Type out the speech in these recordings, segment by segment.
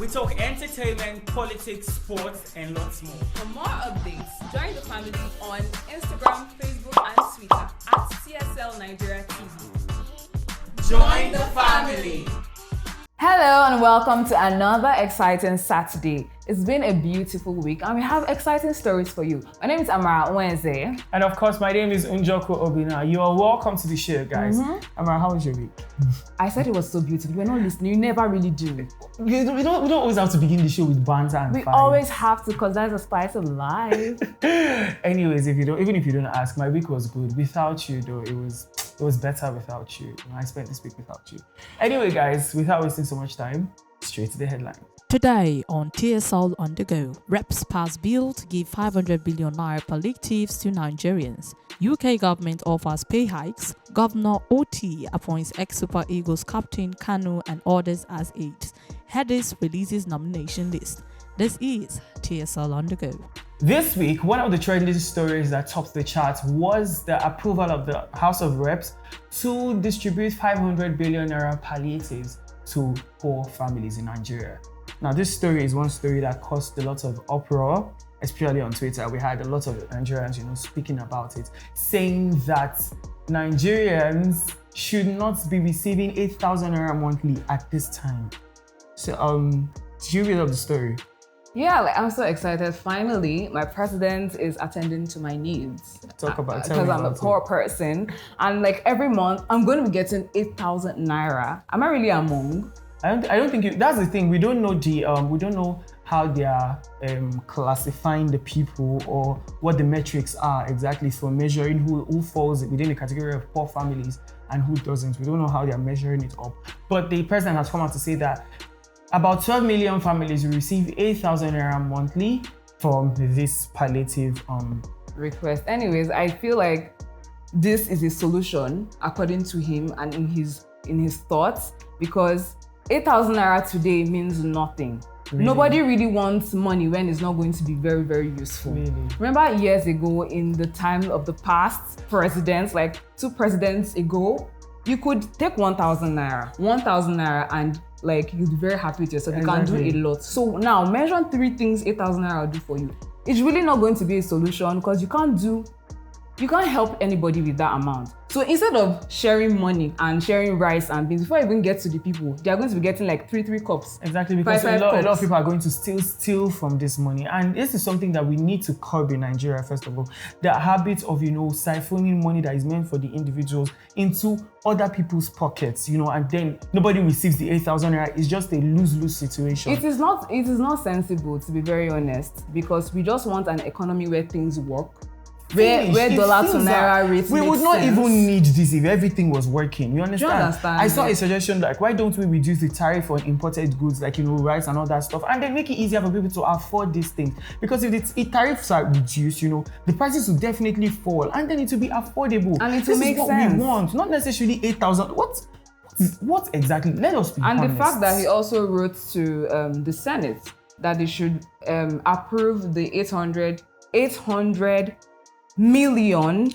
We talk entertainment, politics, sports, and lots more. For more updates, join the family on Instagram, Facebook, and Twitter at TSLNIGERIA TV. Join the family. Hello and welcome to another exciting Saturday. It's been a beautiful week and we have exciting stories for you. My name is Amara Wenze. And of course, my name is Unjoko Obina. You are welcome to the show, guys. Amara, how was your week? I said it was so beautiful. You're not listening. You never really do. We don't always have to begin the show with banter and We fun. always have to, because that's the spice of life. Anyways, even if you don't ask, my week was good. Without you, though, it was better without you. I spent this week without you. Anyway, guys, without wasting so much time, straight to the headline. Today on TSLONTHEGO, reps pass bill to give 500 billion naira palliatives to Nigerians. UK government offers pay hikes. Governor OT appoints ex-Super Eagles captain Kanu and others as aides. Hedis releases nomination list. This is TSLONTHEGO. This week, one of the trending stories that topped the charts was the approval of the House of Reps to distribute 500 billion naira palliatives to poor families in Nigeria. Now, this story is one story that caused a lot of uproar, especially on Twitter. We had a lot of Nigerians, speaking about it, saying that Nigerians should not be receiving 8,000 naira monthly at this time. So, did you read up the story? Yeah, I'm so excited. Finally, my president is attending to my needs. Tell me because I'm a about poor person. And every month, I'm going to be getting 8,000 naira. Am I really among? I don't think that's the thing. We don't know we don't know how they are classifying the people or what the metrics are exactly for measuring who falls within the category of poor families and who doesn't. We don't know how they are measuring it up. But the president has come out to say that about 12 million families will receive 8,000 naira monthly from this palliative request. Anyways, I feel like this is a solution according to him and in his thoughts, because 8,000 naira today means nothing. Really? Nobody really wants money when it's not going to be very, very useful. Really? Remember years ago, in the time of the past presidents, like 2 presidents ago, you could take 1,000 naira and you'd be very happy with yourself. Exactly. You can do a lot. So now mention 3 things 8,000 naira will do for you. It's really not going to be a solution, because you can't help anybody with that amount. So instead of sharing money and sharing rice and beans, before you even get to the people, they are going to be getting 3 cups. Exactly, because a lot of people are going to steal from this money. And this is something that we need to curb in Nigeria, first of all. The habit of, siphoning money that is meant for the individuals into other people's pockets, and then nobody receives the 8,000 naira. It's just a lose-lose situation. It is not sensible, to be very honest, because we just want an economy where things work. Where dollar to naira rates we would not even need this if everything was working. You understand? Do you understand? I saw a suggestion why don't we reduce the tariff on imported goods rice and all that stuff, and then make it easier for people to afford these things. Because if the tariffs are reduced, the prices will definitely fall, and then it will be affordable. And it will make sense. This is what we want, not necessarily 8,000. What exactly? Let us be honest. And the fact that he also wrote to the Senate that they should approve the $800 million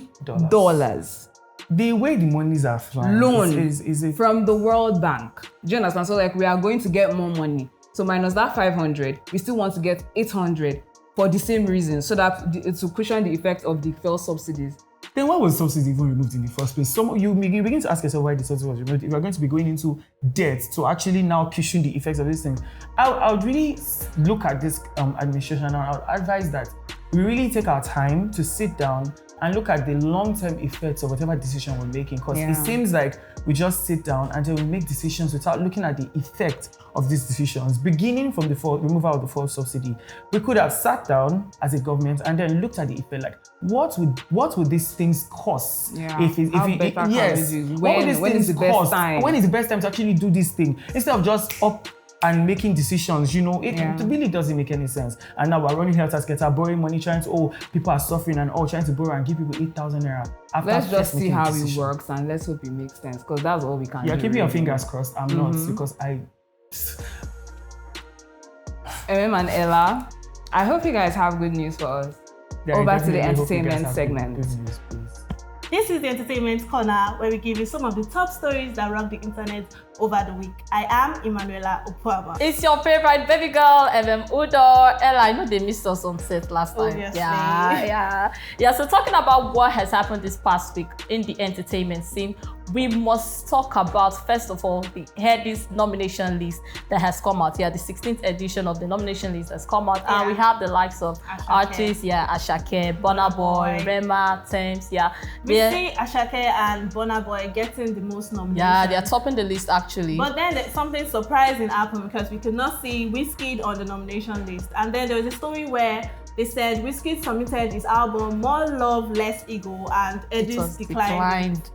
dollars. The way the monies are flying, loan is from the World Bank. Do you understand? So we are going to get more money. So minus that 500, we still want to get 800 for the same reason, so that it will cushion the effect of the fuel subsidies. Then why was subsidy even removed in the first place? You begin to ask yourself why the subsidy was removed. If you're going to be going into debt to actually now cushion the effects of these things, I would really look at this administration, and I would advise that we really take our time to sit down and look at the long-term effects of whatever decision we're making. Because it seems like we just sit down and then we make decisions without looking at the effect of these decisions. Beginning from the removal of the fuel subsidy, we could have sat down as a government and then looked at the effect. What would these things cost? When is the best time? When is the best time to actually do this thing? Instead of just up and making decisions, it really doesn't make any sense. And now we're running health scatter, borrowing money, people are suffering and trying to borrow and give people 8,000 naira. Let's just see how it works and let's hope it makes sense, because that's all we can do. You're keeping your fingers crossed. I'm not, because and Ella, I hope you guys have good news for us. Over to the entertainment segment. Good news, please. This is the Entertainment Corner, where we give you some of the top stories that rock the internet over the week. I am Emanuela Opuaba. It's your favorite baby girl, Udor. Ella, I know they missed us on set last time. Obviously. Yeah. So talking about what has happened this past week in the entertainment scene, we must talk about, first of all, the Headies nomination list that has come out. Yeah, the 16th edition of the nomination list has come out. And we have the likes of artists, Ashake, Burna Boy, Rema, Thames, We see Ashake and Burna Boy getting the most nominations. Yeah, they are topping the list actually. But then something surprising happened because we could not see Wizkid on the nomination list. And then there was a story where they said Wizkid submitted his album More Love, Less Ego, and Headies declined.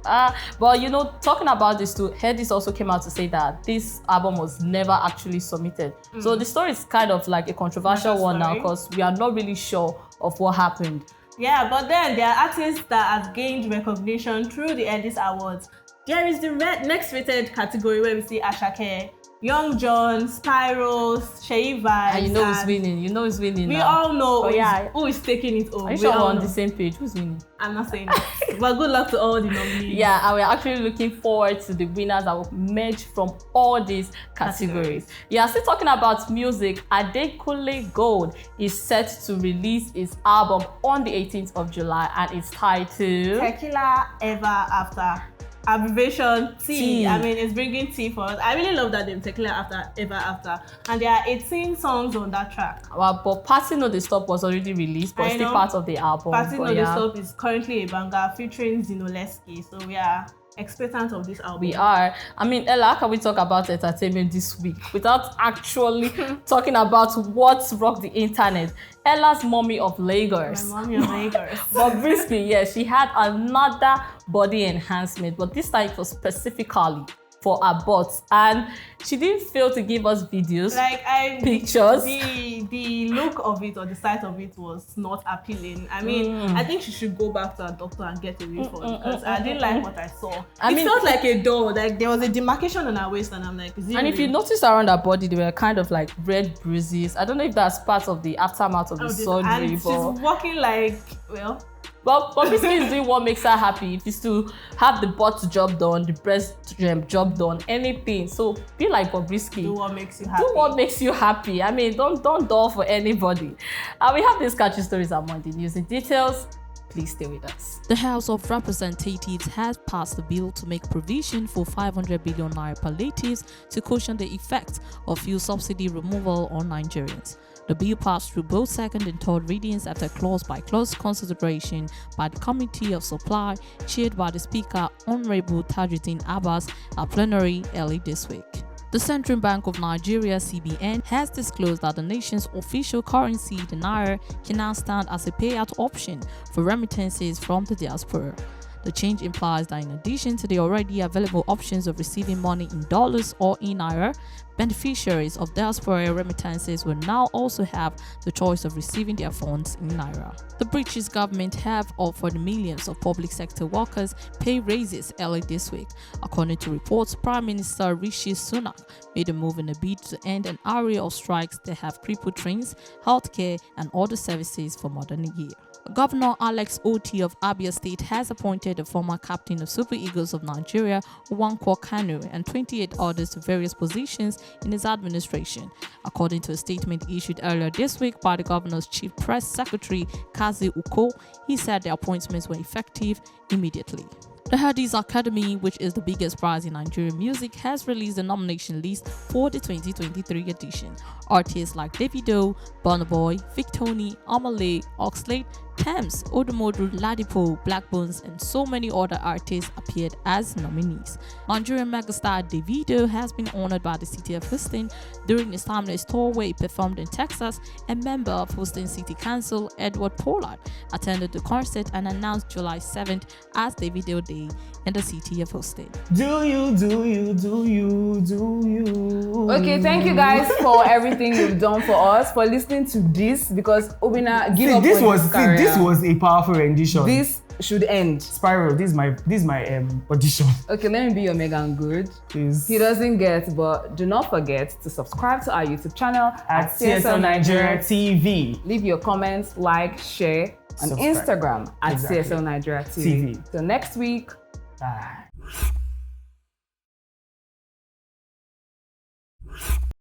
But you know, talking about this too, Headies also came out to say that this album was never actually submitted. So the story is kind of like a controversial one now because we are not really sure of what happened. Yeah, but then there are artists that have gained recognition through the Headies Awards. There is the next rated category where we see Ashake, Young John, Spyro, Sheyi Vibes. And you know who's winning. You know who's winning. We now. all know who is taking it home. Are you sure we're on the same page? Who's winning? I'm not saying that. But good luck to all the nominees. Yeah, and we're actually looking forward to the winners that will merge from all these categories. Yeah, still talking about music, Adekunle Gold is set to release his album on the 18th of July and it's titled Tequila Ever After. Abbreviation T. I mean, it's bringing T for us. I really love that name, Tequila Ever After. And there are 18 songs on that track. Well, but Party No Dey Stop was already released, but it's still part of the album. Party No Dey Stop is currently a banger featuring Zinoleski. So we are expectant of this album. We are. I mean, Ella, how can we talk about entertainment this week without actually talking about what rocked the internet? Ella's mommy of Lagos. My mommy of Lagos. Bobrisky, yes, she had another body enhancement, but this time it was specifically for her butt, and she didn't fail to give us videos, pictures. The look of it or the sight of it was not appealing. I mean, I think she should go back to her doctor and get a refund because I didn't like what I saw. It felt like a doll. Like there was a demarcation on her waist, and I'm like, is it and if you notice around her body, there were kind of like red bruises. I don't know if that's part of the aftermath of the surgery, and she's walking like, well. But Bobrisky is doing what makes her happy. If it's to have the butt job done, the breast job done, anything. So be like Bobrisky. Do what makes you happy. Do what makes you happy. I mean, don't dull for anybody. We have these catchy stories among the news. In details, please stay with us. The House of Representatives has passed a bill to make provision for 500 billion naira palliatives to cushion the effects of fuel subsidy removal on Nigerians. The bill passed through both second and third readings after clause-by-clause consideration by the Committee of Supply, chaired by the Speaker, Honorable Tajuddin Abbas, at plenary early this week. The Central Bank of Nigeria (CBN) has disclosed that the nation's official currency, the naira, can now stand as a payout option for remittances from the diaspora. The change implies that in addition to the already available options of receiving money in dollars or in naira, beneficiaries of diaspora remittances will now also have the choice of receiving their funds in naira. The British government have offered millions of public sector workers pay raises early this week. According to reports, Prime Minister Rishi Sunak made a move in a bid to end an array of strikes that have crippled trains, healthcare, and other services for more than a year. Governor Alex Oti of Abia State has appointed the former captain of Super Eagles of Nigeria, Nwankwo Kanu, and 28 others to various positions in his administration. According to a statement issued earlier this week by the governor's chief press secretary, Kazi Uko, he said the appointments were effective immediately. The Headies Academy, which is the biggest prize in Nigerian music, has released the nomination list for the 2023 edition. Artists like Davido, Burna Boy, Victony, Amale, Oxlade, Thames, Odumodu, Ladipo, Blackbones, and so many other artists appeared as nominees. Nigerian megastar Davido has been honored by the city of Houston during his timeless tour where he performed in Texas, and member of Houston City Council Edward Pollard attended the concert and announced July 7th as Davido Day in the city of Houston. Do you. Okay, thank you guys for everything you've done for us, for listening to this, because Obina, this was a powerful rendition. This should end. Spiral, this is my audition. Okay, let me be your Megan Good. Please. He doesn't get, but do not forget to subscribe to our YouTube channel at TSL Nigeria TV. Leave your comments, like, share on Instagram at TSL Nigeria TV. Till next week. Bye.